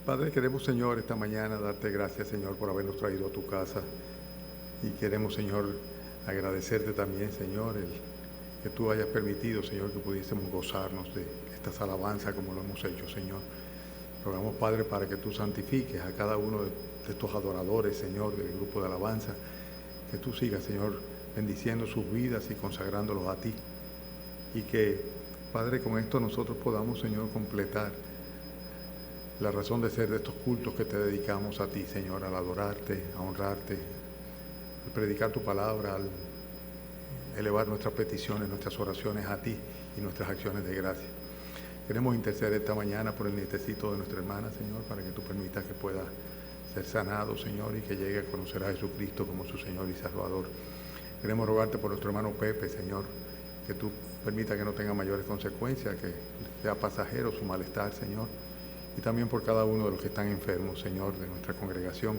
Padre, queremos, Señor, esta mañana darte gracias, Señor, por habernos traído a tu casa. Y queremos, Señor, agradecerte también, Señor, que tú hayas permitido, Señor, que pudiésemos gozarnos de estas alabanzas como lo hemos hecho, Señor. Rogamos, Padre, para que tú santifiques a cada uno de estos adoradores, Señor, del grupo de alabanza. Que tú sigas, Señor, bendiciendo sus vidas y consagrándolos a ti. Y que, Padre, con esto nosotros podamos, Señor, completar la razón de ser de estos cultos que te dedicamos a ti, Señor, al adorarte, a honrarte, al predicar tu palabra, al elevar nuestras peticiones, nuestras oraciones a ti y nuestras acciones de gracia. Queremos interceder esta mañana por el nietecito de nuestra hermana, Señor, para que tú permitas que pueda ser sanado, Señor, y que llegue a conocer a Jesucristo como su Señor y Salvador. Queremos rogarte por nuestro hermano Pepe, Señor, que tú permitas que no tenga mayores consecuencias, que sea pasajero su malestar, Señor. Y también por cada uno de los que están enfermos, Señor, de nuestra congregación.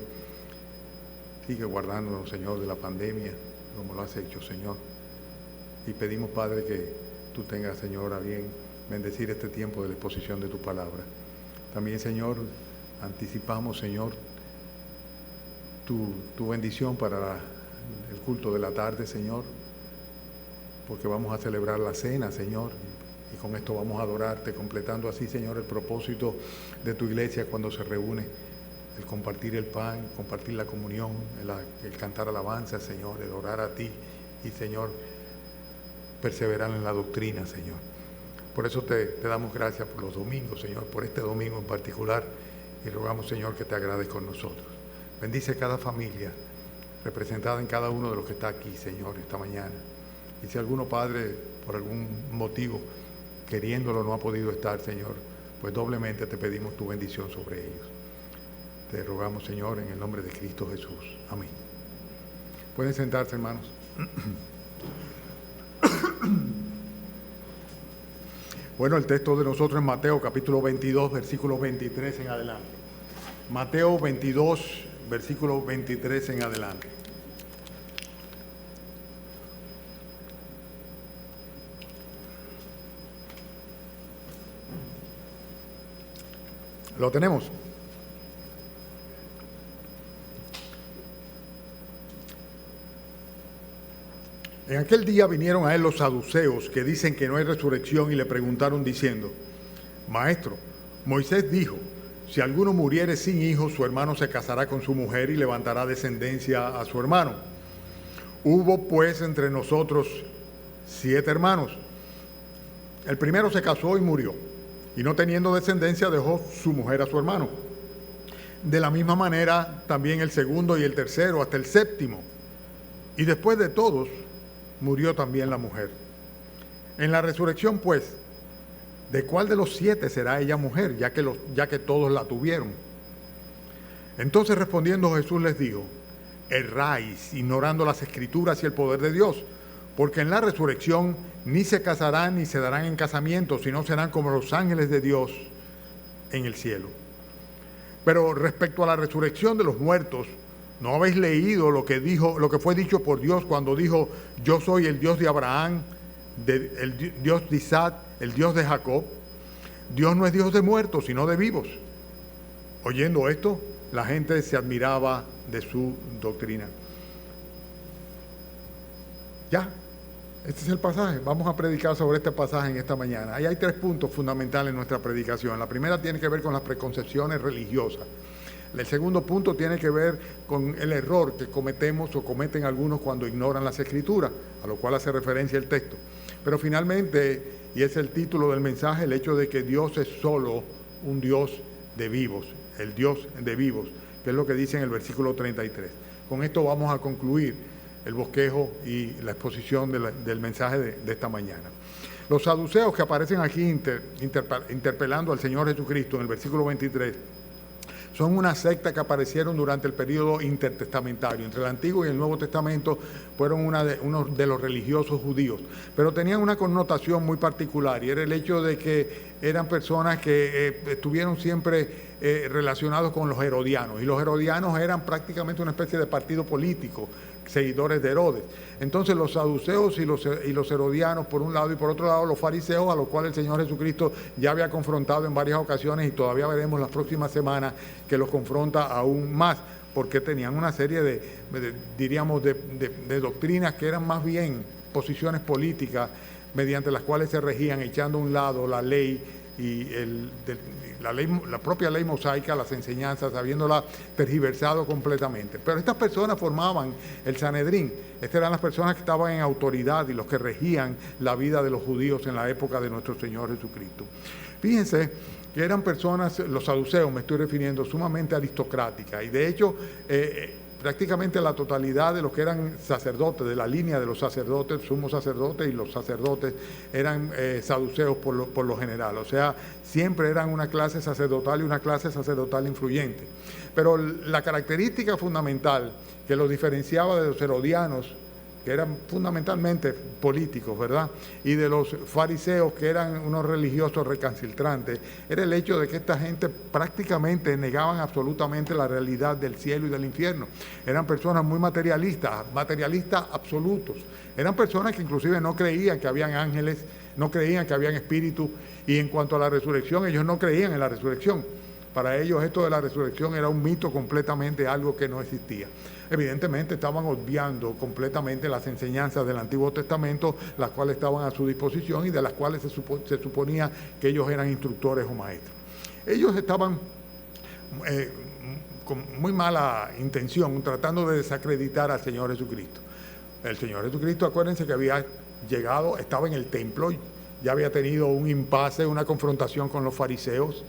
Sigue guardándonos, Señor, de la pandemia, como lo has hecho, Señor. Y pedimos, Padre, que tú tengas, Señor, a bien bendecir este tiempo de la exposición de tu palabra. También, Señor, anticipamos, Señor, tu bendición para el culto de la tarde, Señor, porque vamos a celebrar la cena, Señor. Y con esto vamos a adorarte, completando así, Señor, el propósito de tu iglesia cuando se reúne, el compartir el pan, compartir la comunión, el cantar alabanza, Señor, el orar a ti y, Señor, perseverar en la doctrina, Señor. Por eso te damos gracias por los domingos, Señor, por este domingo en particular, y rogamos, Señor, que te agrades con nosotros. Bendice cada familia representada en cada uno de los que está aquí, Señor, esta mañana. Y si alguno, Padre, por algún motivo, queriéndolo, no ha podido estar, Señor, pues doblemente te pedimos tu bendición sobre ellos. Te rogamos, Señor, en el nombre de Cristo Jesús. Amén. Pueden sentarse, hermanos. Bueno, el texto de nosotros es Mateo capítulo 22, versículos 23 en adelante. Mateo 22, versículo 23 en adelante. ¿Lo tenemos? En aquel día vinieron a él los saduceos, que dicen que no hay resurrección, y le preguntaron diciendo: Maestro, Moisés dijo, si alguno muriere sin hijos, su hermano se casará con su mujer y levantará descendencia a su hermano. Hubo pues entre nosotros 7 hermanos. El primero se casó y murió, y no teniendo descendencia dejó su mujer a su hermano. De la misma manera también el segundo y el tercero hasta el séptimo. Y después de todos murió también la mujer. En la resurrección, pues, ¿de cuál de los 7 será ella mujer, ya que todos la tuvieron? Entonces respondiendo Jesús les dijo: erráis, ignorando las Escrituras y el poder de Dios, porque en la resurrección ni se casarán ni se darán en casamiento, sino serán como los ángeles de Dios en el cielo. Pero respecto a la resurrección de los muertos, ¿no habéis leído lo que fue dicho por Dios cuando dijo: yo soy el Dios de Abraham, el Dios de Isaac, el Dios de Jacob? Dios no es Dios de muertos, sino de vivos. Oyendo esto, la gente se admiraba de su doctrina. Ya, este es el pasaje. Vamos a predicar sobre este pasaje en esta mañana. Ahí hay 3 puntos fundamentales en nuestra predicación. La primera tiene que ver con las preconcepciones religiosas. El segundo punto tiene que ver con el error que cometemos o cometen algunos cuando ignoran las Escrituras, a lo cual hace referencia el texto. Pero finalmente, y es el título del mensaje, el hecho de que Dios es solo un Dios de vivos, el Dios de vivos, que es lo que dice en el versículo 33. Con esto vamos a concluir el bosquejo y la exposición del mensaje de esta mañana. Los saduceos que aparecen aquí interpelando al Señor Jesucristo en el versículo 23, son una secta que aparecieron durante el periodo intertestamentario. Entre el Antiguo y el Nuevo Testamento fueron uno de los religiosos judíos, pero tenían una connotación muy particular, y era el hecho de que eran personas que estuvieron siempre relacionados con los herodianos, y los herodianos eran prácticamente una especie de partido político seguidores de Herodes. Entonces los saduceos y los herodianos por un lado, y por otro lado los fariseos, a los cuales el Señor Jesucristo ya había confrontado en varias ocasiones, y todavía veremos las próximas semanas que los confronta aún más, porque tenían una serie de doctrinas que eran más bien posiciones políticas mediante las cuales se regían, echando a un lado la ley y la propia ley mosaica, las enseñanzas, habiéndola tergiversado completamente. Pero estas personas formaban el Sanedrín. Estas eran las personas que estaban en autoridad y los que regían la vida de los judíos en la época de nuestro Señor Jesucristo. Fíjense que eran personas, los saduceos me estoy refiriendo, sumamente aristocráticas, y de hecho prácticamente la totalidad de los que eran sacerdotes, de la línea de los sacerdotes, sumos sacerdotes y los sacerdotes, eran saduceos por lo general. O sea, siempre eran una clase sacerdotal y una clase sacerdotal influyente. Pero la característica fundamental que los diferenciaba de los herodianos, que eran fundamentalmente políticos, ¿verdad?, y de los fariseos, que eran unos religiosos recalcitrantes, era el hecho de que esta gente prácticamente negaban absolutamente la realidad del cielo y del infierno. Eran personas muy materialistas absolutos. Eran personas que inclusive no creían que habían ángeles, no creían que habían espíritus, y en cuanto a la resurrección, ellos no creían en la resurrección. Para ellos esto de la resurrección era un mito completamente, algo que no existía. Evidentemente estaban obviando completamente las enseñanzas del Antiguo Testamento, las cuales estaban a su disposición y de las cuales se suponía que ellos eran instructores o maestros. Ellos estaban con muy mala intención, tratando de desacreditar al Señor Jesucristo. El Señor Jesucristo, acuérdense que había llegado, estaba en el templo, ya había tenido un impasse, una confrontación con los fariseos.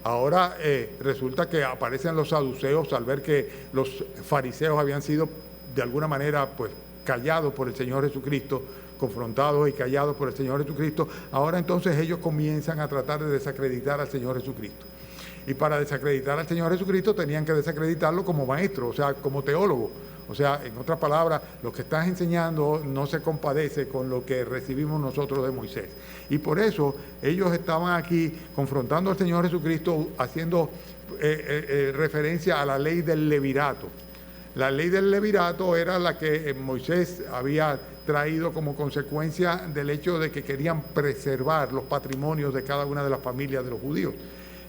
Ahora resulta que aparecen los saduceos al ver que los fariseos habían sido de alguna manera pues callados por el Señor Jesucristo, confrontados y callados por el Señor Jesucristo. Ahora entonces ellos comienzan a tratar de desacreditar al Señor Jesucristo. Y para desacreditar al Señor Jesucristo tenían que desacreditarlo como maestro, o sea, como teólogo. O sea, en otras palabras, lo que estás enseñando no se compadece con lo que recibimos nosotros de Moisés. Y por eso ellos estaban aquí confrontando al Señor Jesucristo, haciendo referencia a la ley del levirato. La ley del levirato era la que Moisés había traído como consecuencia del hecho de que querían preservar los patrimonios de cada una de las familias de los judíos.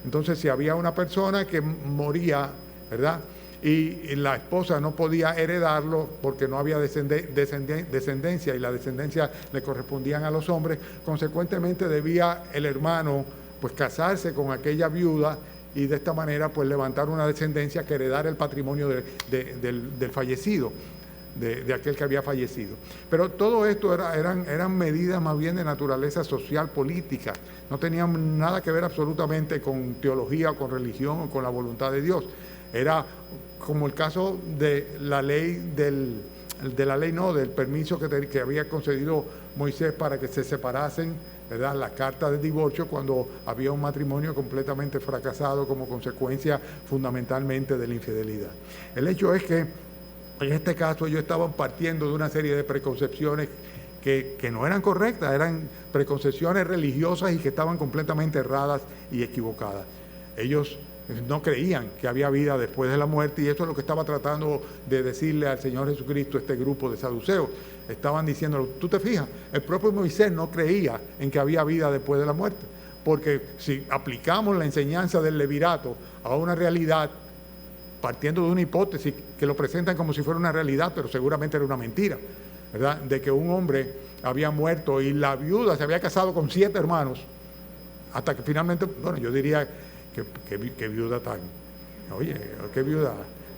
Entonces, si había una persona que moría, ¿verdad?, y la esposa no podía heredarlo porque no había descendencia, y la descendencia le correspondían a los hombres, consecuentemente debía el hermano pues casarse con aquella viuda y de esta manera pues levantar una descendencia que heredara el patrimonio del fallecido, de aquel que había fallecido. Pero todo esto eran medidas más bien de naturaleza social, política, no tenían nada que ver absolutamente con teología o con religión o con la voluntad de Dios. Era como el caso de la ley del permiso que había concedido Moisés para que se separasen, ¿verdad?, la carta de divorcio cuando había un matrimonio completamente fracasado como consecuencia fundamentalmente de la infidelidad. El hecho es que en este caso ellos estaban partiendo de una serie de preconcepciones que no eran correctas, eran preconcepciones religiosas y que estaban completamente erradas y equivocadas. Ellos no creían que había vida después de la muerte, y eso es lo que estaba tratando de decirle al Señor Jesucristo este grupo de saduceos. Estaban diciéndolo, tú te fijas, el propio Moisés no creía en que había vida después de la muerte, porque si aplicamos la enseñanza del levirato a una realidad, partiendo de una hipótesis que lo presentan como si fuera una realidad, pero seguramente era una mentira, ¿verdad?, de que un hombre había muerto y la viuda se había casado con 7 hermanos, hasta que finalmente, bueno, yo diría que viuda tan, oye, qué viuda,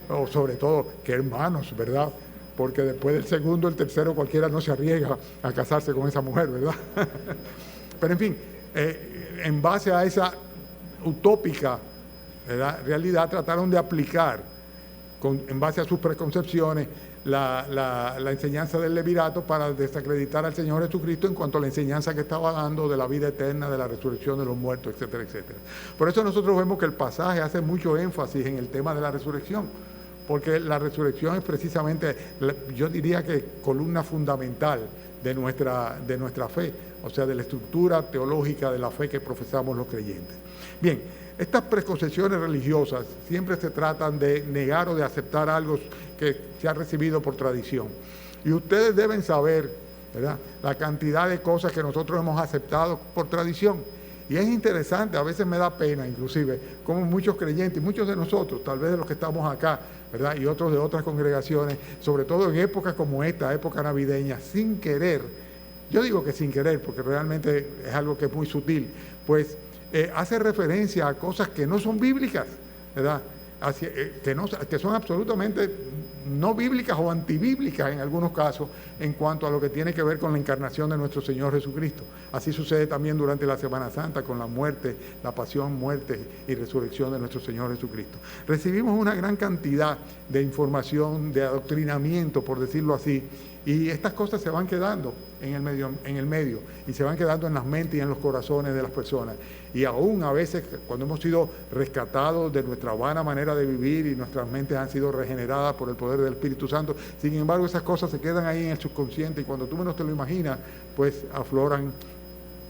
o sobre todo, qué hermanos, ¿verdad? Porque después del segundo, el tercero, cualquiera no se arriesga a casarse con esa mujer, ¿verdad? Pero en fin, en base a esa utópica, ¿verdad?, realidad, trataron de aplicar, en base a sus preconcepciones, la enseñanza del levirato para desacreditar al Señor Jesucristo en cuanto a la enseñanza que estaba dando de la vida eterna, de la resurrección de los muertos, etcétera, etcétera. Por eso nosotros vemos que el pasaje hace mucho énfasis en el tema de la resurrección, porque la resurrección es precisamente, yo diría que columna fundamental de nuestra fe, o sea, de la estructura teológica de la fe que profesamos los creyentes. Bien, Estas preconcepciones religiosas siempre se tratan de negar o de aceptar algo que se ha recibido por tradición. Y ustedes deben saber, ¿verdad?, la cantidad de cosas que nosotros hemos aceptado por tradición. Y es interesante, a veces me da pena inclusive, como muchos creyentes, muchos de nosotros, tal vez de los que estamos acá, ¿verdad?, y otros de otras congregaciones, sobre todo en épocas como esta, época navideña, sin querer, yo digo que sin querer, porque realmente es algo que es muy sutil, pues hace referencia a cosas que no son bíblicas, ¿verdad?, que son absolutamente no bíblicas o antibíblicas en algunos casos en cuanto a lo que tiene que ver con la encarnación de nuestro Señor Jesucristo. Así sucede también durante la Semana Santa con la muerte, la pasión, muerte y resurrección de nuestro Señor Jesucristo. Recibimos una gran cantidad de información, de adoctrinamiento, por decirlo así, y estas cosas se van quedando en el medio y se van quedando en las mentes y en los corazones de las personas. Y aún a veces, cuando hemos sido rescatados de nuestra vana manera de vivir y nuestras mentes han sido regeneradas por el poder del Espíritu Santo, sin embargo esas cosas se quedan ahí en el subconsciente y cuando tú menos te lo imaginas, pues afloran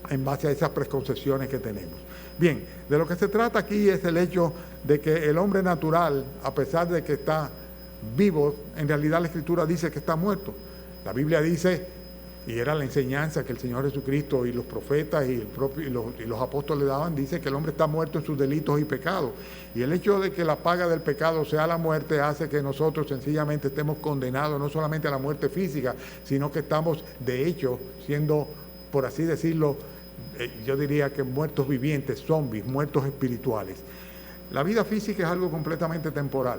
en base a esas preconcepciones que tenemos. Bien, de lo que se trata aquí es el hecho de que el hombre natural, a pesar de que está vivo, en realidad la Escritura dice que está muerto. La Biblia dice, y era la enseñanza que el Señor Jesucristo y los profetas y los apóstoles daban, dice que el hombre está muerto en sus delitos y pecados. Y el hecho de que la paga del pecado sea la muerte hace que nosotros sencillamente estemos condenados no solamente a la muerte física, sino que estamos de hecho siendo, por así decirlo, yo diría que muertos vivientes, zombies, muertos espirituales. La vida física es algo completamente temporal.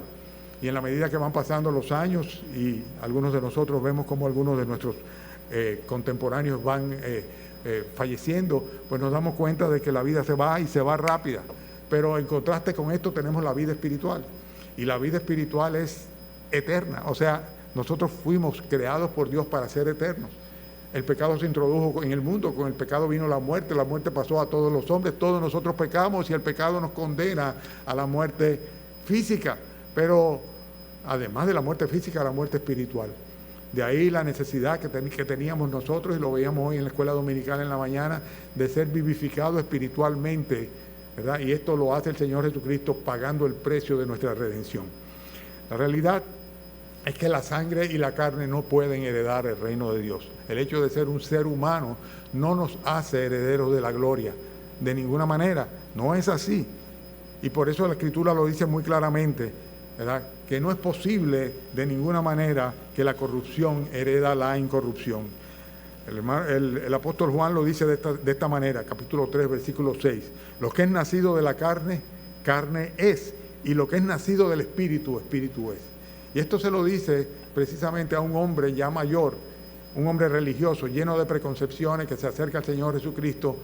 Y en la medida que van pasando los años y algunos de nosotros vemos como algunos de nuestros contemporáneos van falleciendo, pues nos damos cuenta de que la vida se va y se va rápida. Pero en contraste con esto tenemos la vida espiritual. Y la vida espiritual es eterna. O sea, nosotros fuimos creados por Dios para ser eternos. El pecado se introdujo en el mundo, con el pecado vino la muerte pasó a todos los hombres, todos nosotros pecamos y el pecado nos condena a la muerte física. Pero además de la muerte física, la muerte espiritual. De ahí la necesidad que teníamos nosotros, y lo veíamos hoy en la escuela dominical en la mañana, de ser vivificados espiritualmente, ¿verdad? Y esto lo hace el Señor Jesucristo pagando el precio de nuestra redención. La realidad es que la sangre y la carne no pueden heredar el reino de Dios. El hecho de ser un ser humano no nos hace herederos de la gloria, de ninguna manera. No es así. Y por eso la Escritura lo dice muy claramente, ¿verdad?, que no es posible de ninguna manera que la corrupción hereda la incorrupción. El apóstol Juan lo dice de esta manera, capítulo 3, versículo 6. Lo que es nacido de la carne, carne es, y lo que es nacido del Espíritu, Espíritu es. Y esto se lo dice precisamente a un hombre ya mayor, un hombre religioso, lleno de preconcepciones, que se acerca al Señor Jesucristo,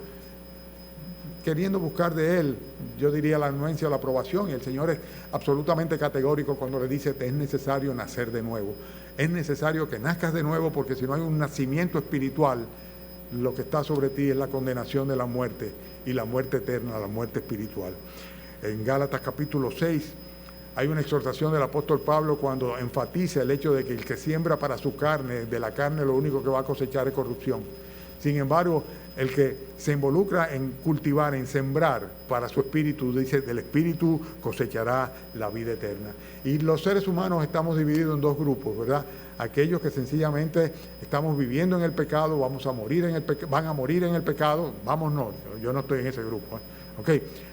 queriendo buscar de Él, yo diría, la anuencia o la aprobación, y el Señor es absolutamente categórico cuando le dice, te es necesario nacer de nuevo. Es necesario que nazcas de nuevo, porque si no hay un nacimiento espiritual, lo que está sobre ti es la condenación de la muerte, y la muerte eterna, la muerte espiritual. En Gálatas capítulo 6, hay una exhortación del apóstol Pablo cuando enfatiza el hecho de que el que siembra para su carne, de la carne lo único que va a cosechar es corrupción. Sin embargo, el que se involucra en cultivar, en sembrar para su espíritu, dice, del espíritu cosechará la vida eterna. Y los seres humanos estamos divididos en dos grupos, ¿verdad? Aquellos que sencillamente estamos viviendo en el pecado, van a morir en el pecado, yo no estoy en ese grupo, ¿ok?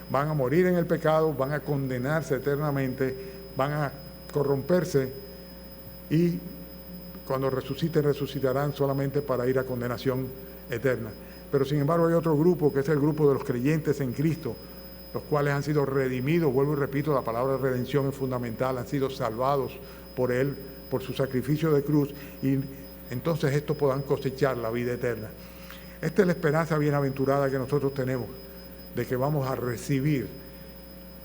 Van a morir en el pecado, van a condenarse eternamente, van a corromperse y cuando resucitarán solamente para ir a condenación eterna. Pero sin embargo hay otro grupo, que es el grupo de los creyentes en Cristo, los cuales han sido redimidos, vuelvo y repito, la palabra redención es fundamental, han sido salvados por Él, por su sacrificio de cruz, y entonces estos podrán cosechar la vida eterna. Esta es la esperanza bienaventurada que nosotros tenemos, de que vamos a recibir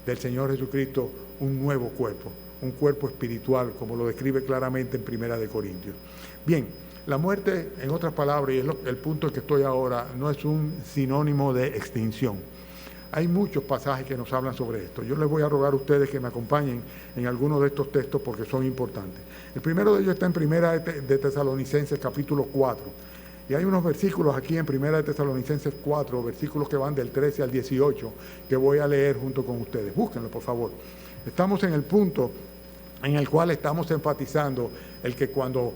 del Señor Jesucristo un nuevo cuerpo, un cuerpo espiritual, como lo describe claramente en Primera de Corintios. Bien, la muerte, en otras palabras, y es el punto en que estoy ahora, no es un sinónimo de extinción. Hay muchos pasajes que nos hablan sobre esto. Yo les voy a rogar a ustedes que me acompañen en algunos de estos textos porque son importantes. El primero de ellos está en Primera de Tesalonicenses, capítulo 4. Y hay unos versículos aquí en 1 de Tesalonicenses 4, versículos que van del 13 al 18, que voy a leer junto con ustedes. Búsquenlo, por favor. Estamos en el punto en el cual estamos enfatizando el que cuando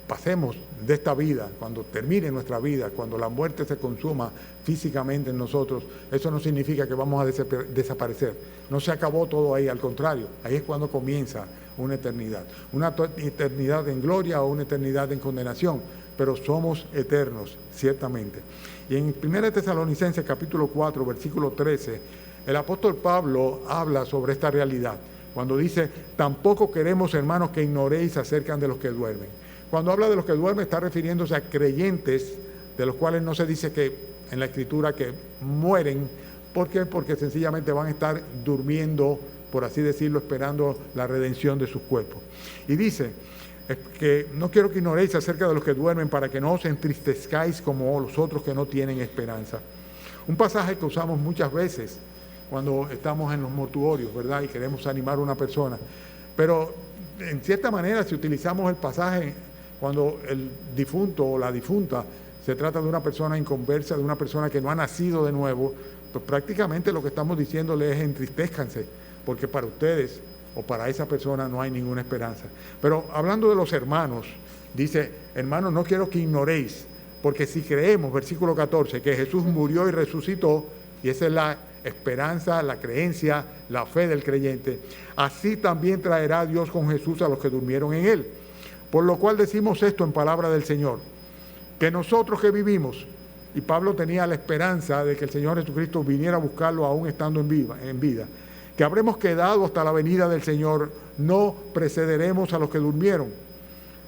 pasemos de esta vida, cuando termine nuestra vida, cuando la muerte se consuma físicamente en nosotros, eso no significa que vamos a desaparecer. No se acabó todo ahí, al contrario, ahí es cuando comienza una eternidad en gloria o una eternidad en condenación, pero somos eternos, ciertamente. Y en 1 Tesalonicenses capítulo 4, versículo 13, el apóstol Pablo habla sobre esta realidad, cuando dice, tampoco queremos, hermanos, que ignoréis acerca de los que duermen. Cuando habla de los que duermen está refiriéndose a creyentes, de los cuales no se dice que en la Escritura que mueren. ¿Por qué? Porque sencillamente van a estar durmiendo, por así decirlo, esperando la redención de sus cuerpos. Y dice que no quiero que ignoréis acerca de los que duermen para que no os entristezcáis como los otros que no tienen esperanza. Un pasaje que usamos muchas veces cuando estamos en los mortuorios, ¿verdad? Y queremos animar a una persona. Pero en cierta manera, si utilizamos el pasaje cuando el difunto o la difunta se trata de una persona inconversa, de una persona que no ha nacido de nuevo, pues prácticamente lo que estamos diciéndole es entristezcanse, porque para ustedes o para esa persona no hay ninguna esperanza. Pero hablando de los hermanos, dice, hermanos, no quiero que ignoréis, porque si creemos, versículo 14, que Jesús murió y resucitó, y esa es la esperanza, la creencia, la fe del creyente, así también traerá Dios con Jesús a los que durmieron en él. Por lo cual decimos esto en palabra del Señor, que nosotros que vivimos, y Pablo tenía la esperanza de que el Señor Jesucristo viniera a buscarlo aún estando en vida, que habremos quedado hasta la venida del Señor, no precederemos a los que durmieron,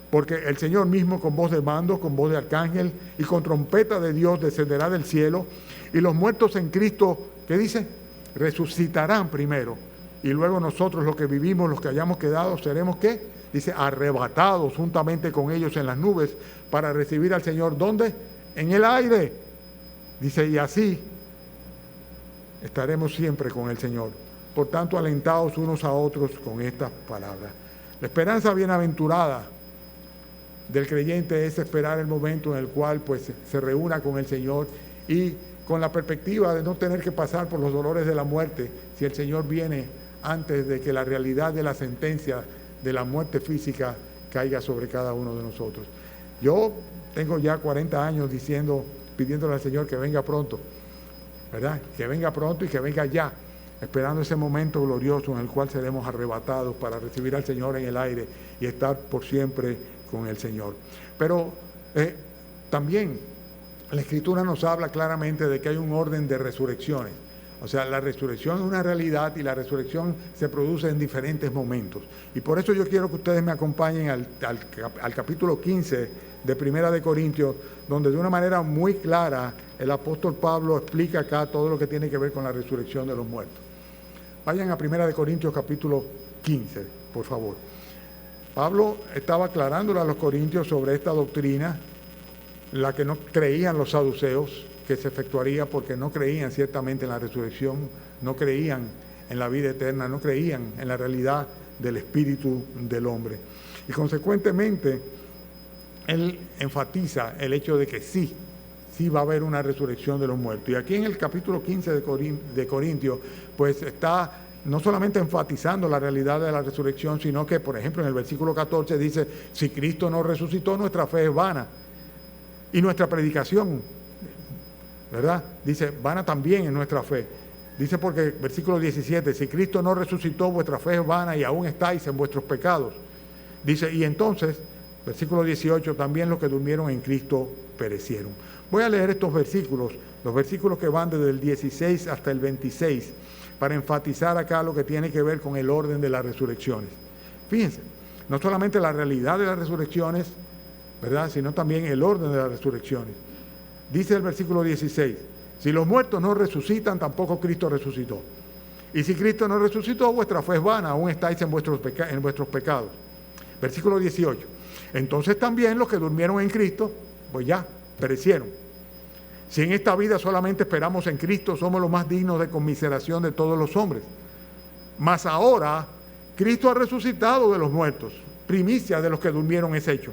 porque el Señor mismo con voz de mando, con voz de arcángel y con trompeta de Dios descenderá del cielo, y los muertos en Cristo, ¿qué dice? Resucitarán primero, y luego nosotros los que vivimos, los que hayamos quedado, seremos ¿qué? Dice, arrebatados juntamente con ellos en las nubes para recibir al Señor. ¿Dónde? En el aire. Dice, y así estaremos siempre con el Señor. Por tanto, alentaos unos a otros con estas palabras. La esperanza bienaventurada del creyente es esperar el momento en el cual pues se reúna con el Señor y con la perspectiva de no tener que pasar por los dolores de la muerte si el Señor viene antes de que la realidad de la sentencia de la muerte física caiga sobre cada uno de nosotros. Yo tengo ya 40 años pidiéndole al Señor que venga pronto, ¿verdad? Que venga pronto y que venga ya, esperando ese momento glorioso en el cual seremos arrebatados para recibir al Señor en el aire y estar por siempre con el Señor. Pero también la Escritura nos habla claramente de que hay un orden de resurrecciones. O sea, la resurrección es una realidad y la resurrección se produce en diferentes momentos. Y por eso yo quiero que ustedes me acompañen al capítulo 15 de Primera de Corintios, donde de una manera muy clara el apóstol Pablo explica acá todo lo que tiene que ver con la resurrección de los muertos. Vayan a Primera de Corintios capítulo 15, por favor. Pablo estaba aclarándole a los corintios sobre esta doctrina, la que no creían los saduceos, que se efectuaría porque no creían ciertamente en la resurrección, no creían en la vida eterna, no creían en la realidad del espíritu del hombre. Y consecuentemente, él enfatiza el hecho de que sí va a haber una resurrección de los muertos. Y aquí en el capítulo 15 de Corintios, pues está no solamente enfatizando la realidad de la resurrección, sino que, por ejemplo, en el versículo 14 dice, si Cristo no resucitó, nuestra fe es vana. Y nuestra predicación, ¿verdad? Dice, vana también en nuestra fe. Dice porque, versículo 17, si Cristo no resucitó, vuestra fe es vana y aún estáis en vuestros pecados. Dice, y entonces, versículo 18, también los que durmieron en Cristo perecieron. Voy a leer estos versículos, los versículos que van desde el 16 hasta el 26, para enfatizar acá lo que tiene que ver con el orden de las resurrecciones. Fíjense, no solamente la realidad de las resurrecciones, ¿verdad?, sino también el orden de las resurrecciones. Dice el versículo 16, si los muertos no resucitan, tampoco Cristo resucitó. Y si Cristo no resucitó, vuestra fe es vana, aún estáis en vuestros pecados. Versículo 18, entonces también los que durmieron en Cristo, pues ya, perecieron. Si en esta vida solamente esperamos en Cristo, somos los más dignos de conmiseración de todos los hombres. Mas ahora, Cristo ha resucitado de los muertos, primicia de los que durmieron es hecho.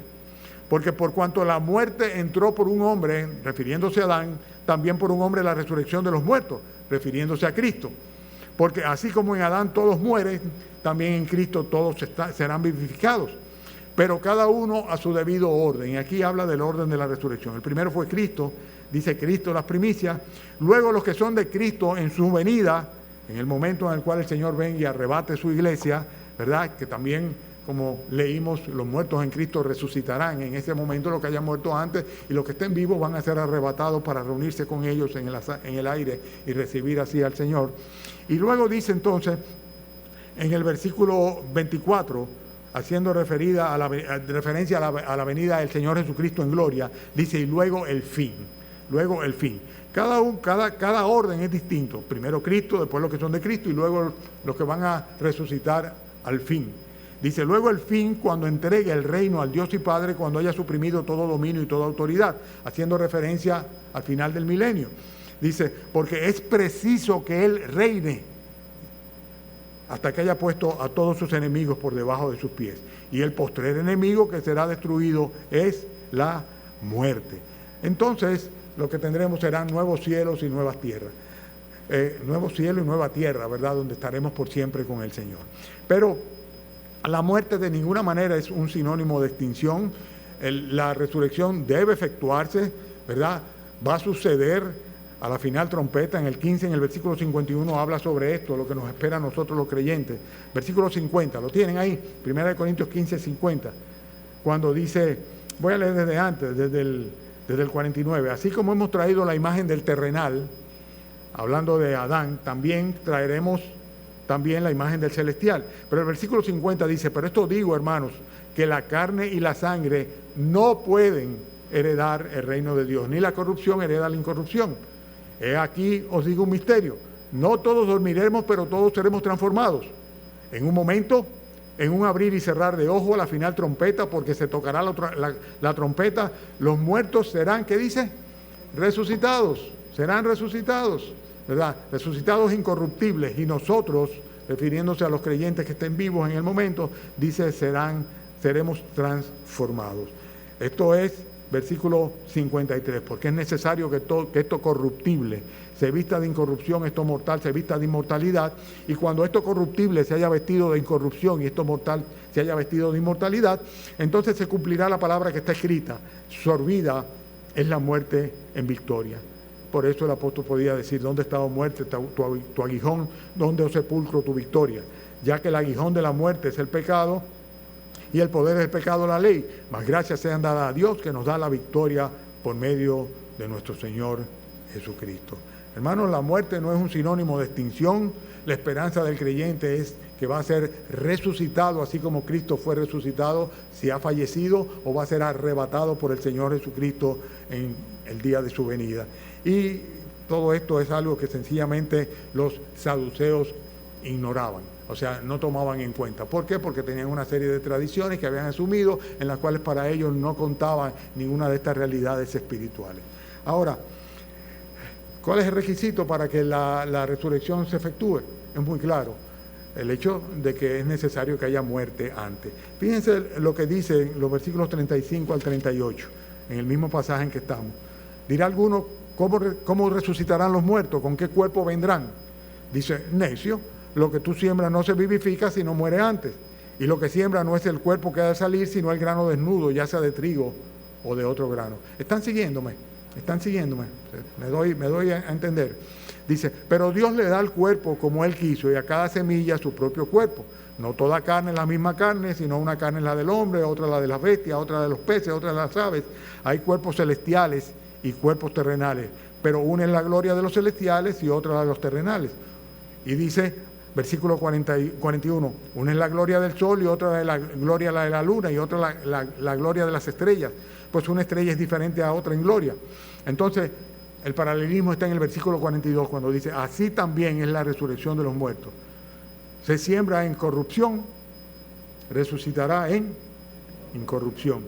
Porque por cuanto la muerte entró por un hombre, refiriéndose a Adán, también por un hombre la resurrección de los muertos, refiriéndose a Cristo. Porque así como en Adán todos mueren, también en Cristo todos serán vivificados. Pero cada uno a su debido orden. Y aquí habla del orden de la resurrección. El primero fue Cristo, dice Cristo las primicias. Luego los que son de Cristo en su venida, en el momento en el cual el Señor venga y arrebate su iglesia, ¿verdad? Que también, como leímos, los muertos en Cristo resucitarán en ese momento, los que hayan muerto antes, y los que estén vivos van a ser arrebatados para reunirse con ellos en el aire y recibir así al Señor. Y luego dice entonces, en el versículo 24, haciendo referencia a la venida del Señor Jesucristo en gloria, dice, y luego el fin. Luego el fin. Cada orden es distinto. Primero Cristo, después los que son de Cristo, y luego los que van a resucitar al fin. Dice, luego el fin, cuando entregue el reino al Dios y Padre, cuando haya suprimido todo dominio y toda autoridad, haciendo referencia al final del milenio. Dice, porque es preciso que Él reine hasta que haya puesto a todos sus enemigos por debajo de sus pies. Y el postrer enemigo que será destruido es la muerte. Entonces, lo que tendremos serán nuevos cielos y nuevas tierras. Nuevo cielo y nueva tierra, ¿verdad? Donde estaremos por siempre con el Señor. Pero la muerte de ninguna manera es un sinónimo de extinción. La resurrección debe efectuarse, ¿verdad? Va a suceder a la final trompeta. En el 15, en el versículo 51, habla sobre esto, lo que nos espera a nosotros los creyentes. Versículo 50, ¿lo tienen ahí? 1 Corintios 15, 50. Cuando dice, voy a leer desde antes, desde el 49. Así como hemos traído la imagen del terrenal, hablando de Adán, también traeremos también la imagen del celestial. Pero el versículo 50 dice, pero esto digo, hermanos, que la carne y la sangre no pueden heredar el reino de Dios, ni la corrupción hereda la incorrupción. Aquí os digo un misterio, no todos dormiremos, pero todos seremos transformados. En un momento, en un abrir y cerrar de ojos, a la final trompeta, porque se tocará la trompeta, los muertos serán, ¿qué dice? Resucitados, serán resucitados, ¿verdad? Resucitados incorruptibles, y nosotros, refiriéndose a los creyentes que estén vivos en el momento, dice, seremos transformados. Esto es versículo 53, porque es necesario que esto corruptible se vista de incorrupción, esto mortal se vista de inmortalidad, y cuando esto corruptible se haya vestido de incorrupción y esto mortal se haya vestido de inmortalidad, entonces se cumplirá la palabra que está escrita, sorbida es la muerte en victoria. Por eso el apóstol podía decir, ¿dónde está, oh muerte, tu aguijón? ¿Dónde, oh sepulcro, tu victoria? Ya que el aguijón de la muerte es el pecado, y el poder del pecado la ley, mas gracias sean dadas a Dios que nos da la victoria por medio de nuestro Señor Jesucristo. Hermanos, la muerte no es un sinónimo de extinción. La esperanza del creyente es que va a ser resucitado, así como Cristo fue resucitado, si ha fallecido, o va a ser arrebatado por el Señor Jesucristo en el día de su venida. Y todo esto es algo que sencillamente los saduceos ignoraban. O sea, no tomaban en cuenta. ¿Por qué? Porque tenían una serie de tradiciones que habían asumido, en las cuales para ellos no contaban ninguna de estas realidades espirituales. Ahora, ¿cuál es el requisito para que la resurrección se efectúe? Es muy claro, el hecho de que es necesario que haya muerte antes. Fíjense lo que dice los versículos 35 al 38, en el mismo pasaje en que estamos. Dirá alguno, ¿cómo resucitarán los muertos? ¿Con qué cuerpo vendrán? Dice, necio, lo que tú siembras no se vivifica si no muere antes. Y lo que siembra no es el cuerpo que ha de salir, sino el grano desnudo, ya sea de trigo o de otro grano. ¿Están siguiéndome? ¿Están siguiéndome? Me doy a entender. Dice, pero Dios le da al cuerpo como Él quiso, y a cada semilla su propio cuerpo. No toda carne es la misma carne, sino una carne es la del hombre, otra la de las bestias, otra de los peces, otra de las aves. Hay cuerpos celestiales y cuerpos terrenales, pero una es la gloria de los celestiales y otra la de los terrenales. Y dice, versículo 41, una es la gloria del sol y otra es la gloria de la luna y otra la gloria de las estrellas. Pues una estrella es diferente a otra en gloria. Entonces, el paralelismo está en el versículo 42, cuando dice, así también es la resurrección de los muertos. Se siembra en corrupción, resucitará en incorrupción.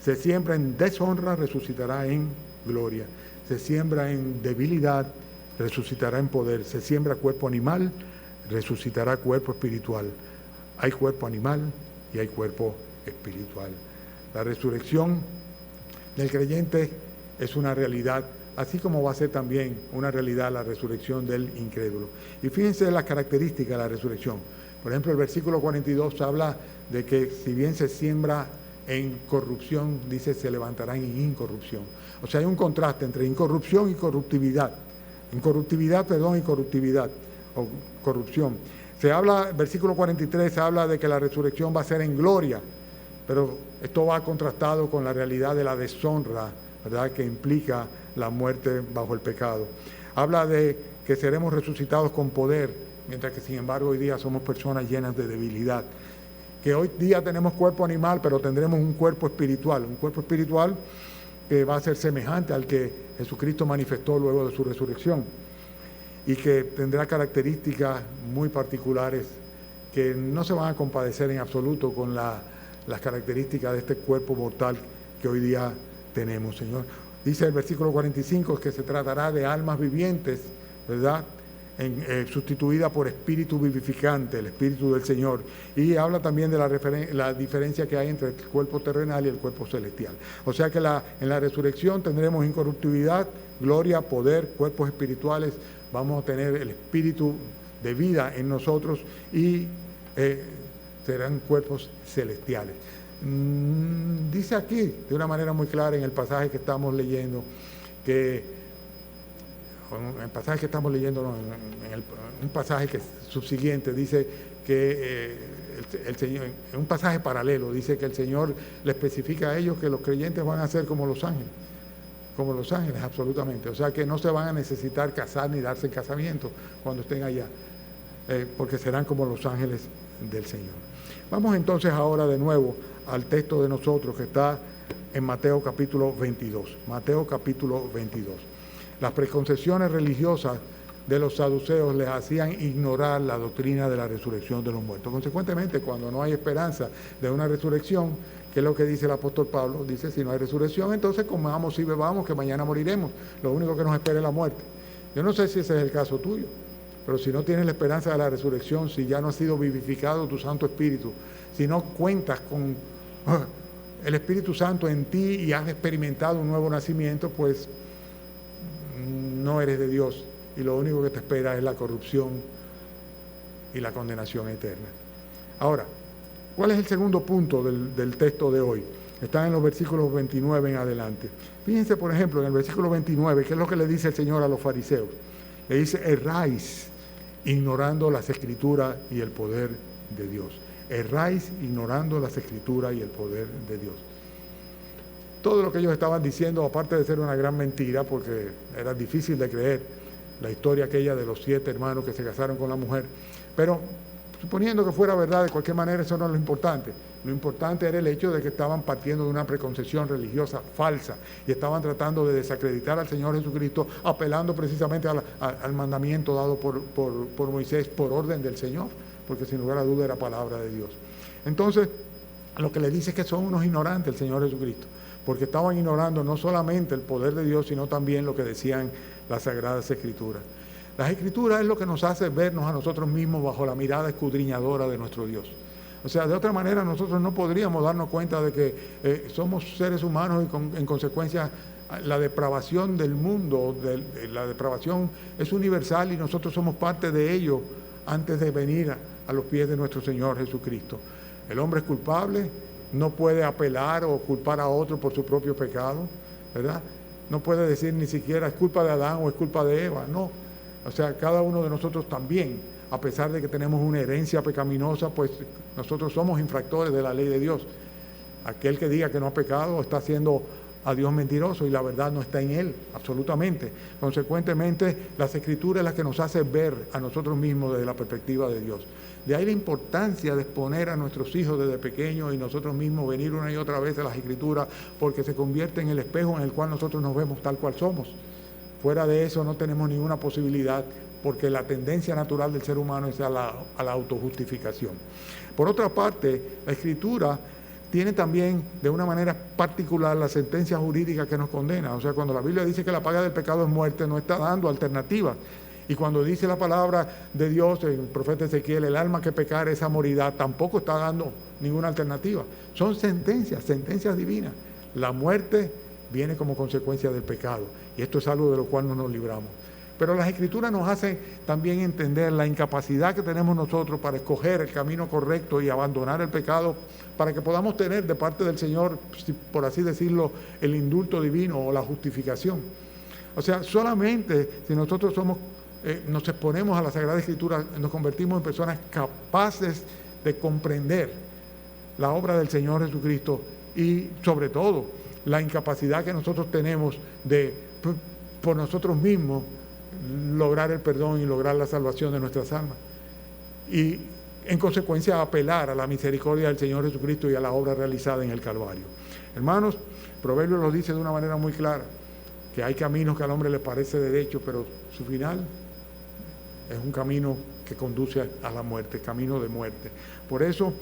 Se siembra en deshonra, resucitará en gloria. Se siembra en debilidad, resucitará en poder. Se siembra cuerpo animal, resucitará cuerpo espiritual. Hay cuerpo animal y hay cuerpo espiritual. La resurrección del creyente es una realidad, así como va a ser también una realidad la resurrección del incrédulo. Y fíjense las características de la resurrección. Por ejemplo, el versículo 42 habla de que si bien se siembra en corrupción, dice, se levantarán en incorrupción. O sea, hay un contraste entre incorrupción y corruptividad. Incorruptividad, perdón, y corruptividad, o corrupción. Se habla, versículo 43, se habla de que la resurrección va a ser en gloria, pero esto va contrastado con la realidad de la deshonra, ¿verdad?, que implica la muerte bajo el pecado. Habla de que seremos resucitados con poder, mientras que sin embargo hoy día somos personas llenas de debilidad. Que hoy día tenemos cuerpo animal, pero tendremos un cuerpo espiritual que va a ser semejante al que Jesucristo manifestó luego de su resurrección y que tendrá características muy particulares que no se van a compadecer en absoluto con las características de este cuerpo mortal que hoy día tenemos, Señor. Dice el versículo 45 que se tratará de almas vivientes, ¿verdad?, sustituida por espíritu vivificante, el espíritu del Señor. Y habla también de la diferencia que hay entre el cuerpo terrenal y el cuerpo celestial. O sea que en la resurrección tendremos incorruptibilidad, gloria, poder, cuerpos espirituales, vamos a tener el espíritu de vida en nosotros y serán cuerpos celestiales. Dice aquí de una manera muy clara en el pasaje que estamos leyendo un pasaje que es subsiguiente, dice que el Señor, en un pasaje paralelo, dice que el Señor le especifica a ellos que los creyentes van a ser como los ángeles, absolutamente. O sea que no se van a necesitar casar ni darse en casamiento cuando estén allá, porque serán como los ángeles del Señor. Vamos entonces ahora de nuevo al texto de nosotros que está en Mateo capítulo 22. Mateo capítulo 22. Las preconcepciones religiosas de los saduceos les hacían ignorar la doctrina de la resurrección de los muertos. Consecuentemente, cuando no hay esperanza de una resurrección, ¿qué es lo que dice el apóstol Pablo? Dice, si no hay resurrección, entonces comamos y bebamos, que mañana moriremos. Lo único que nos espera es la muerte. Yo no sé si ese es el caso tuyo, pero si no tienes la esperanza de la resurrección, si ya no ha sido vivificado tu Santo Espíritu, si no cuentas con el Espíritu Santo en ti y has experimentado un nuevo nacimiento, pues no eres de Dios y lo único que te espera es la corrupción y la condenación eterna. Ahora, ¿cuál es el segundo punto del texto de hoy? Está en los versículos 29 en adelante. Fíjense, por ejemplo, en el versículo 29, ¿qué es lo que le dice el Señor a los fariseos? Le dice, erráis ignorando las Escrituras y el poder de Dios. Erráis ignorando las Escrituras y el poder de Dios. Todo lo que ellos estaban diciendo, aparte de ser una gran mentira, porque era difícil de creer, la historia aquella de los 7 hermanos que se casaron con la mujer, pero suponiendo que fuera verdad, de cualquier manera eso no es lo importante. Lo importante era el hecho de que estaban partiendo de una preconcepción religiosa falsa y estaban tratando de desacreditar al Señor Jesucristo, apelando precisamente al mandamiento dado por Moisés por orden del Señor, porque sin lugar a duda era palabra de Dios. Entonces, lo que le dice es que son unos ignorantes el Señor Jesucristo, porque estaban ignorando no solamente el poder de Dios, sino también lo que decían las Sagradas Escrituras. Las Escrituras es lo que nos hace vernos a nosotros mismos bajo la mirada escudriñadora de nuestro Dios. O sea, de otra manera nosotros no podríamos darnos cuenta de que somos seres humanos y en consecuencia la depravación del mundo, la depravación es universal y nosotros somos parte de ello antes de venir a los pies de nuestro Señor Jesucristo. El hombre es culpable, no puede apelar o culpar a otro por su propio pecado, ¿verdad? No puede decir ni siquiera es culpa de Adán o es culpa de Eva, no. O sea, cada uno de nosotros también, a pesar de que tenemos una herencia pecaminosa, pues nosotros somos infractores de la ley de Dios. Aquel que diga que no ha pecado está haciendo a Dios mentiroso y la verdad no está en él, absolutamente. Consecuentemente, las Escrituras es las que nos hace ver a nosotros mismos desde la perspectiva de Dios. De ahí la importancia de exponer a nuestros hijos desde pequeños y nosotros mismos venir una y otra vez a las Escrituras, porque se convierte en el espejo en el cual nosotros nos vemos tal cual somos. Fuera de eso no tenemos ninguna posibilidad, porque la tendencia natural del ser humano es a la autojustificación. Por otra parte, la Escritura tiene también de una manera particular la sentencia jurídica que nos condena. O sea, cuando la Biblia dice que la paga del pecado es muerte, no está dando alternativas. Y cuando dice la palabra de Dios, en el profeta Ezequiel, el alma que pecare esa morirá, tampoco está dando ninguna alternativa. Son sentencias divinas. La muerte viene como consecuencia del pecado. Y esto es algo de lo cual no nos libramos. Pero las Escrituras nos hacen también entender la incapacidad que tenemos nosotros para escoger el camino correcto y abandonar el pecado para que podamos tener de parte del Señor, por así decirlo, el indulto divino o la justificación. O sea, solamente si nosotros nos exponemos a la Sagrada Escritura, nos convertimos en personas capaces de comprender la obra del Señor Jesucristo y, sobre todo, la incapacidad que nosotros tenemos de, por nosotros mismos, lograr el perdón y lograr la salvación de nuestras almas. Y, en consecuencia, apelar a la misericordia del Señor Jesucristo y a la obra realizada en el Calvario. Hermanos, Proverbios lo dice de una manera muy clara, que hay caminos que al hombre le parece derecho, pero su final es un camino que conduce a la muerte, camino de muerte. Por eso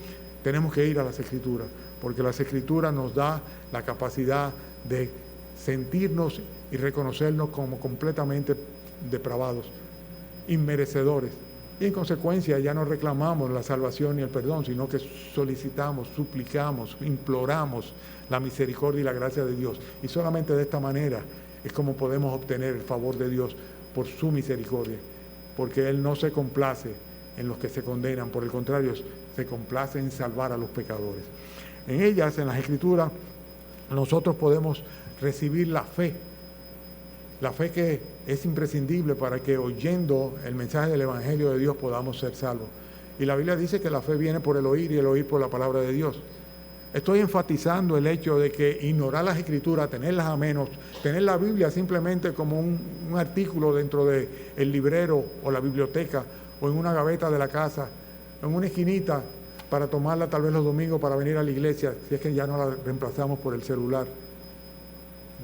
tenemos que ir a las Escrituras, porque las Escrituras nos da la capacidad de sentirnos y reconocernos como completamente depravados, inmerecedores. Y en consecuencia ya no reclamamos la salvación ni el perdón, sino que solicitamos, suplicamos, imploramos la misericordia y la gracia de Dios. Y solamente de esta manera es como podemos obtener el favor de Dios por su misericordia, porque Él no se complace en los que se condenan, por el contrario, se complace en salvar a los pecadores. En ellas, en las Escrituras, nosotros podemos recibir la fe que es imprescindible para que, oyendo el mensaje del Evangelio de Dios, podamos ser salvos. Y la Biblia dice que la fe viene por el oír y el oír por la palabra de Dios. Estoy enfatizando el hecho de que ignorar las Escrituras, tenerlas a menos, tener la Biblia simplemente como un artículo dentro del librero o la biblioteca o en una gaveta de la casa, en una esquinita para tomarla tal vez los domingos para venir a la iglesia, si es que ya no la reemplazamos por el celular.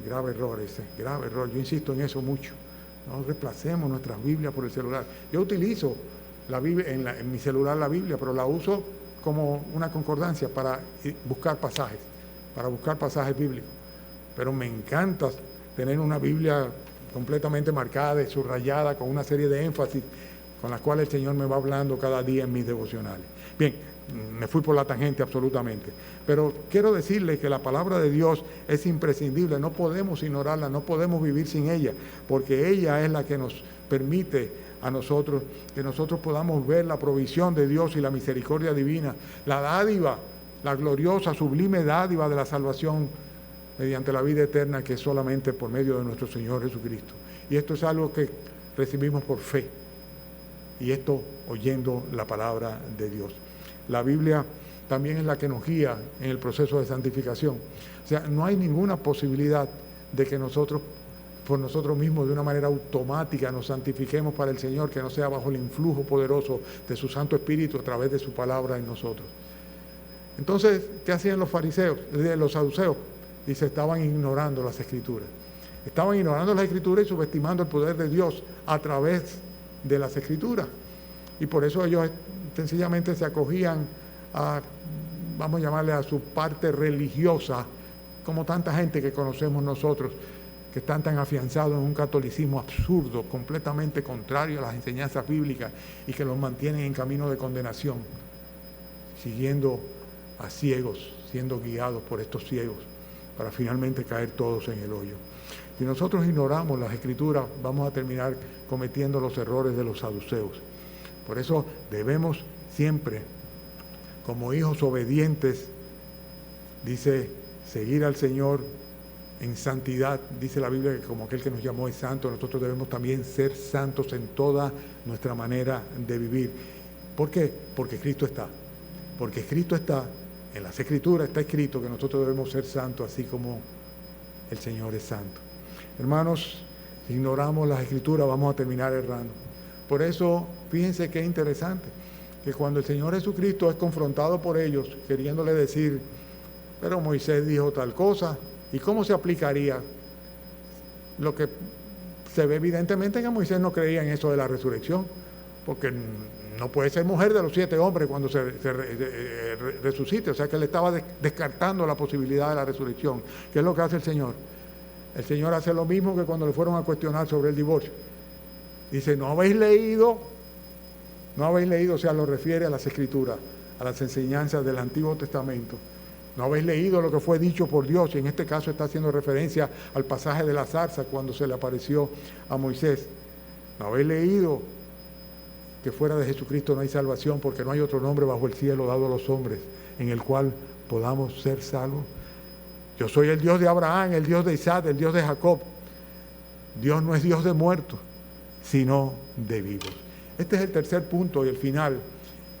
Grave error ese, grave error. Yo insisto en eso mucho. No reemplacemos nuestras Biblias por el celular. Yo utilizo la Biblia, en mi celular la Biblia, pero la uso como una concordancia para buscar pasajes bíblicos. Pero me encanta tener una Biblia completamente marcada, subrayada, con una serie de énfasis con las cuales el Señor me va hablando cada día en mis devocionales. Bien, me fui por la tangente absolutamente, pero quiero decirles que la palabra de Dios es imprescindible, no podemos ignorarla, no podemos vivir sin ella, porque ella es la que nos permite a nosotros, que nosotros podamos ver la provisión de Dios y la misericordia divina, la dádiva, la gloriosa, sublime dádiva de la salvación mediante la vida eterna, que es solamente por medio de nuestro Señor Jesucristo. Y esto es algo que recibimos por fe, y esto oyendo la palabra de Dios. La Biblia también es la que nos guía en el proceso de santificación. O sea, no hay ninguna posibilidad de que nosotros, por nosotros mismos, de una manera automática, nos santifiquemos para el Señor, que no sea bajo el influjo poderoso de su Santo Espíritu a través de su palabra en nosotros. Entonces, ¿qué hacían los fariseos, los saduceos? Dice, estaban ignorando las Escrituras. Estaban ignorando las Escrituras y subestimando el poder de Dios a través de las Escrituras. Y por eso ellos sencillamente se acogían a, vamos a llamarle, a su parte religiosa, como tanta gente que conocemos nosotros, que están tan afianzados en un catolicismo absurdo, completamente contrario a las enseñanzas bíblicas y que los mantienen en camino de condenación, siguiendo a ciegos, siendo guiados por estos ciegos, para finalmente caer todos en el hoyo. Si nosotros ignoramos las Escrituras, vamos a terminar cometiendo los errores de los saduceos. Por eso debemos siempre, como hijos obedientes, dice, seguir al Señor en santidad. Dice la Biblia que como aquel que nos llamó es santo, nosotros debemos también ser santos en toda nuestra manera de vivir. ¿Por qué? Porque Cristo está. Porque Cristo está, en las Escrituras está escrito que nosotros debemos ser santos así como el Señor es santo. Hermanos, si ignoramos las Escrituras vamos a terminar errando. Por eso, fíjense qué interesante, que cuando el Señor Jesucristo es confrontado por ellos, queriéndole decir, pero Moisés dijo tal cosa, ¿y cómo se aplicaría? Lo que se ve evidentemente que Moisés no creía en eso de la resurrección, porque no puede ser mujer de los 7 hombres cuando se resucite, o sea que él estaba descartando la posibilidad de la resurrección. ¿Qué es lo que hace el Señor? El Señor hace lo mismo que cuando le fueron a cuestionar sobre el divorcio. Dice, ¿no habéis leído? O sea, lo refiere a las Escrituras, a las enseñanzas del Antiguo Testamento, No habéis leído lo que fue dicho por Dios, y en este caso está haciendo referencia al pasaje de la zarza cuando se le apareció a Moisés. No habéis leído que fuera de Jesucristo no hay salvación, porque no hay otro nombre bajo el cielo dado a los hombres en el cual podamos ser salvos. Yo soy el Dios de Abraham, el Dios de Isaac, el Dios de Jacob. Dios no es Dios de muertos, sino de vivos. Este es el tercer punto y el final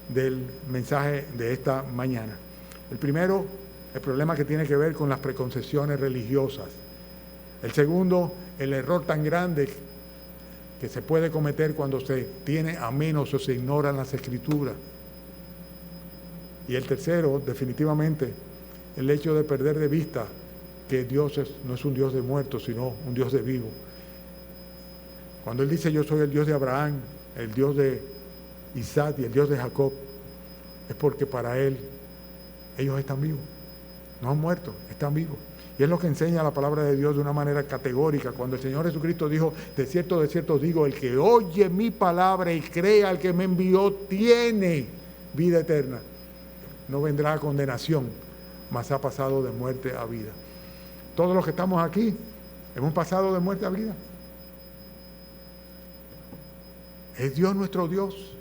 del mensaje de esta mañana. El primero, el problema que tiene que ver con las preconcepciones religiosas. El segundo, el error tan grande que se puede cometer cuando se tiene a menos o se ignoran las Escrituras. Y el tercero, definitivamente, el hecho de perder de vista que Dios no es un Dios de muertos, sino un Dios de vivos. Cuando Él dice yo soy el Dios de Abraham, el Dios de Isaac y el Dios de Jacob, es porque para Él ellos están vivos, no han muerto, están vivos. Y es lo que enseña la palabra de Dios de una manera categórica. Cuando el Señor Jesucristo dijo, de cierto os digo, el que oye mi palabra y crea al que me envió, tiene vida eterna. No vendrá a condenación, mas ha pasado de muerte a vida. Todos los que estamos aquí hemos pasado de muerte a vida. Es Dios nuestro Dios,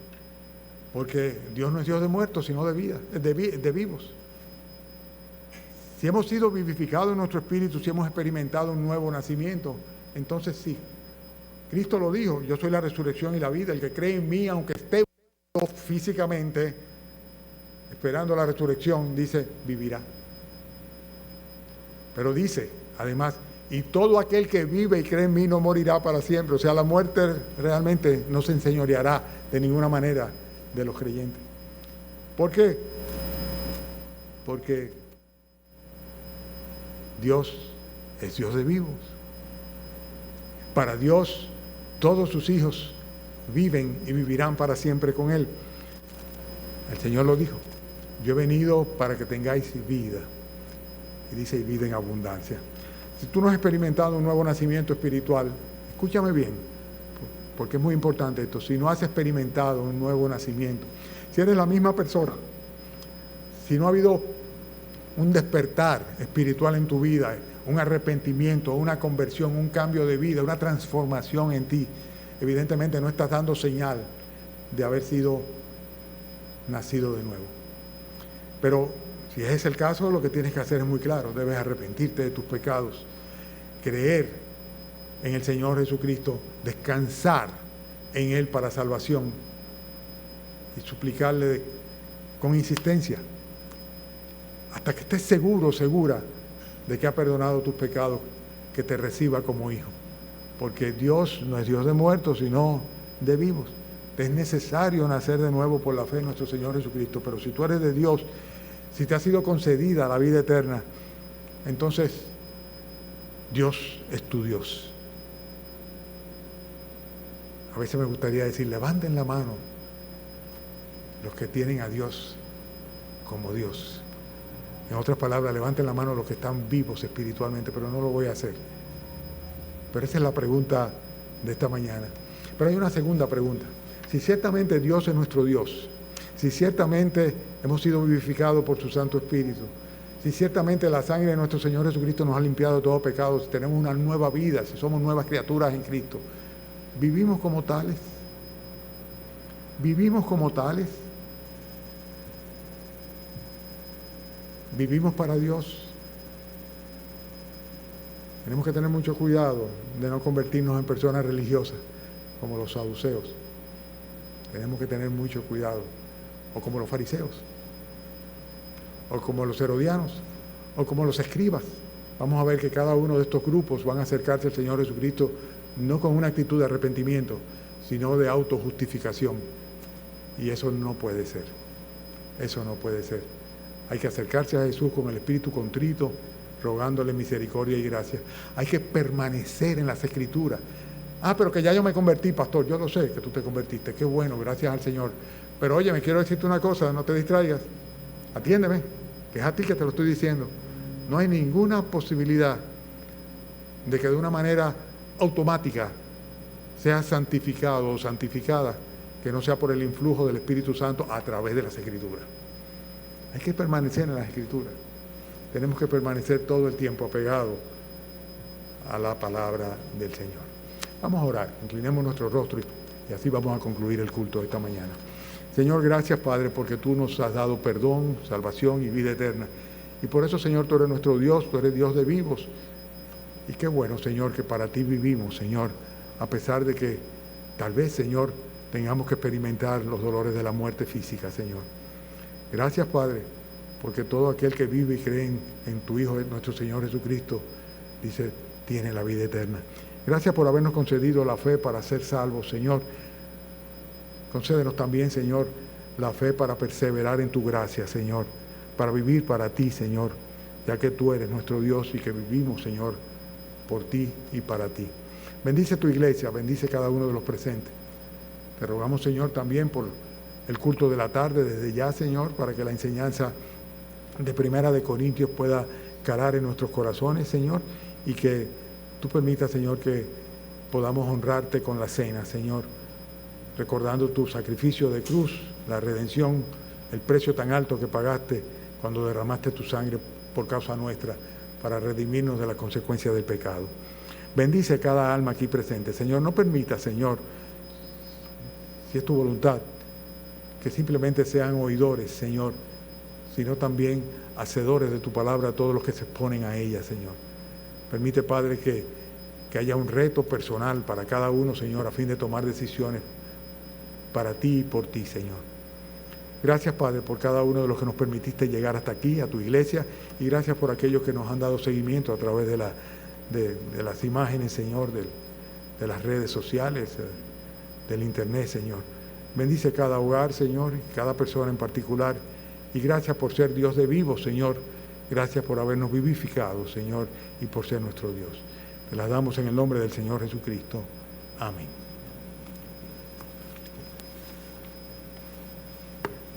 porque Dios no es Dios de muertos, sino de vida, de vivos. Si hemos sido vivificados en nuestro espíritu, si hemos experimentado un nuevo nacimiento, entonces sí. Cristo lo dijo, yo soy la resurrección y la vida, el que cree en mí, aunque esté físicamente, esperando la resurrección, dice, vivirá. Pero dice, además, y todo aquel que vive y cree en mí no morirá para siempre. O sea, la muerte realmente no se enseñoreará de ninguna manera de los creyentes. ¿Por qué? Porque Dios es Dios de vivos. Para Dios, todos sus hijos viven y vivirán para siempre con Él. El Señor lo dijo, yo he venido para que tengáis vida. Y dice, y vida en abundancia. Si tú no has experimentado un nuevo nacimiento espiritual, escúchame bien, porque es muy importante esto. Si no has experimentado un nuevo nacimiento, si eres la misma persona, si no ha habido un despertar espiritual en tu vida, un arrepentimiento, una conversión, un cambio de vida, una transformación en ti, evidentemente no estás dando señal de haber sido nacido de nuevo. Pero si ese es el caso, lo que tienes que hacer es muy claro, debes arrepentirte de tus pecados, creer en el Señor Jesucristo, descansar en Él para salvación y suplicarle con insistencia hasta que estés seguro, segura de que ha perdonado tus pecados, que te reciba como hijo. Porque Dios no es Dios de muertos, sino de vivos. Te es necesario nacer de nuevo por la fe en nuestro Señor Jesucristo. Pero si tú eres de Dios, si te ha sido concedida la vida eterna, entonces Dios es tu Dios. A veces me gustaría decir, levanten la mano los que tienen a Dios como Dios. En otras palabras, levanten la mano los que están vivos espiritualmente, pero no lo voy a hacer. Pero esa es la pregunta de esta mañana. Pero hay una segunda pregunta. Si ciertamente Dios es nuestro Dios, si ciertamente hemos sido vivificados por su Santo Espíritu, si ciertamente la sangre de nuestro Señor Jesucristo nos ha limpiado de todo pecado, si tenemos una nueva vida, si somos nuevas criaturas en Cristo, ¿vivimos como tales? ¿Vivimos como tales? ¿Vivimos para Dios? Tenemos que tener mucho cuidado de no convertirnos en personas religiosas, como los saduceos. Tenemos que tener mucho cuidado, o como los fariseos, o como los herodianos, o como los escribas. Vamos a ver que cada uno de estos grupos van a acercarse al Señor Jesucristo no con una actitud de arrepentimiento, sino de autojustificación. Y eso no puede ser. Eso no puede ser. Hay que acercarse a Jesús con el espíritu contrito, rogándole misericordia y gracia. Hay que permanecer en las Escrituras. Pero que ya yo me convertí, pastor. Yo lo sé que tú te convertiste. Qué bueno, gracias al Señor. Pero oye, me quiero decirte una cosa, no te distraigas. Atiéndeme, que es a ti que te lo estoy diciendo. No hay ninguna posibilidad de que de una manera automática seas santificado o santificada, que no sea por el influjo del Espíritu Santo a través de las Escrituras. Hay que permanecer en las Escrituras. tenemos que permanecer todo el tiempo apegados a la palabra del Señor. Vamos a orar, inclinemos nuestro rostro y así vamos a concluir el culto de esta mañana. Señor, gracias, Padre, porque tú nos has dado perdón, salvación y vida eterna. Y por eso, Señor, tú eres nuestro Dios, tú eres Dios de vivos. Y qué bueno, Señor, que para ti vivimos, Señor, a pesar de que tal vez, Señor, tengamos que experimentar los dolores de la muerte física, Señor. Gracias, Padre, porque todo aquel que vive y cree en tu Hijo, nuestro Señor Jesucristo, dice, tiene la vida eterna. Gracias por habernos concedido la fe para ser salvos, Señor. Concédenos también, Señor, la fe para perseverar en tu gracia, Señor, para vivir para ti, Señor, ya que tú eres nuestro Dios y que vivimos, Señor, por ti y para ti. Bendice tu iglesia, bendice cada uno de los presentes. Te rogamos, Señor, también por el culto de la tarde desde ya, Señor, para que la enseñanza de Primera de Corintios pueda calar en nuestros corazones, Señor, y que tú permitas, Señor, que podamos honrarte con la cena, Señor, recordando tu sacrificio de cruz, la redención, el precio tan alto que pagaste cuando derramaste tu sangre por causa nuestra para redimirnos de las consecuencias del pecado. Bendice cada alma aquí presente, Señor. No permita, Señor, si es tu voluntad, que simplemente sean oidores, Señor, sino también hacedores de tu palabra a todos los que se exponen a ella, Señor. Permite, Padre, que haya un reto personal para cada uno, Señor, a fin de tomar decisiones para ti y por ti, Señor. Gracias, Padre, por cada uno de los que nos permitiste llegar hasta aquí, a tu iglesia, y gracias por aquellos que nos han dado seguimiento a través de las imágenes, Señor, de las redes sociales, del internet, Señor. Bendice cada hogar, Señor, y cada persona en particular, y gracias por ser Dios de vivos, Señor. Gracias por habernos vivificado, Señor, y por ser nuestro Dios. Te las damos en el nombre del Señor Jesucristo. Amén.